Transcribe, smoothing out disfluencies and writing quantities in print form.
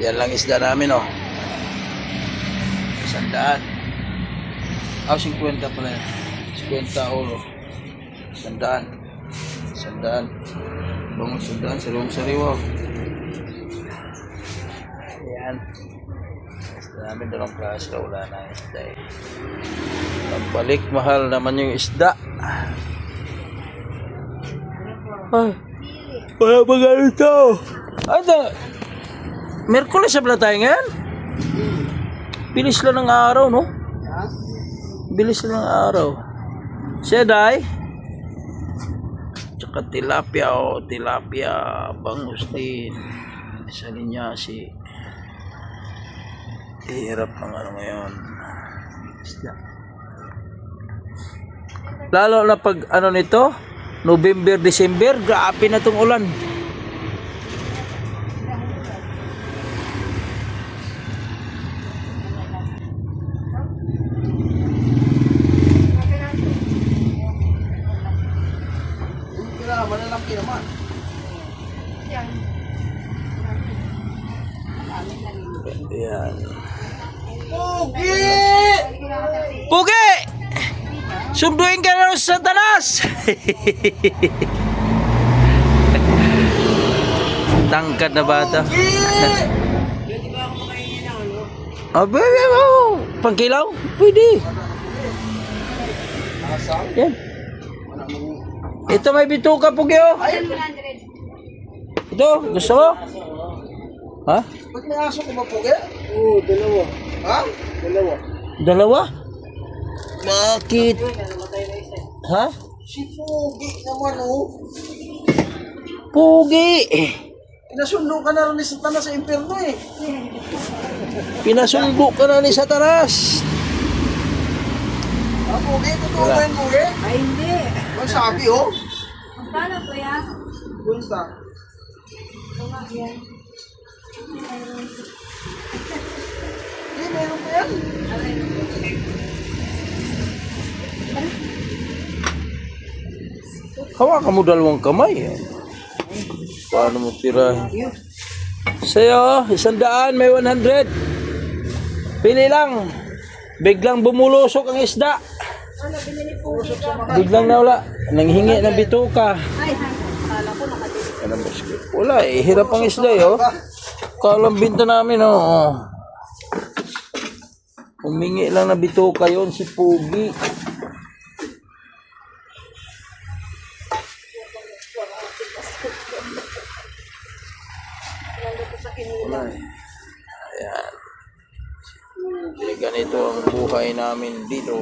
Yan lang isda namin, oh. 100. 50 pala yan. 50 ulo. 100. 100. Bangon 100. Sariwang-sariwa. Ayan. Isda namin dalawang klase. Wala na yung isda eh. Pagbalik, mahal naman yung isda. Ay. Wala ba ganito? Ano? Merkulis sa pala tayo ngayon? Bilis lang ng araw, no? Bilis lang ng araw. Seday. Tsaka tilapia, oh. Tilapia. Bangus din. Sa linyasi. Hirap ng ano ngayon. Isda. Lalo na pag ano nito, November, December, grabe na tong ulan. Malalaki naman. Ayan. Pugi! Pugi! Sunduin ka na sa Satanas! Tangkad na bata. Abe, pangkilaw? Pwede. Yan. Ito may bituka, Pugi, oh. Ito, gusto mo? Ha? Ba't may aso ko ba, Pugi? Oo, dalawa. Ha? Dalawa? Bakit? Ha? Si Pugi naman, oh. Pugi! Pinasundo ka na rin ni Satanas sa impyerno, eh. Pinasundo ka na ni Satanas. Ah, Pugi? Totoo ba yun, Pugi? Ay, hindi. Ang sabi, oh. Paano po yan? Bunta. Eh, meron pa yan. Hawakan mo dalawang kamay. Eh. Paano mo tirahin? Sa'yo, 100, may 100. Pili lang. Biglang bumulusok ang isda. Biglang nawala. Nanghingi ng bituka. Ay, akala ko nakatili. Wala eh. Hirap ang isda eh. Oh. Kalang binta namin. Oh. Humingi lang na bituka yon si Pugi. Ayan. Ganito ang buhay namin dito.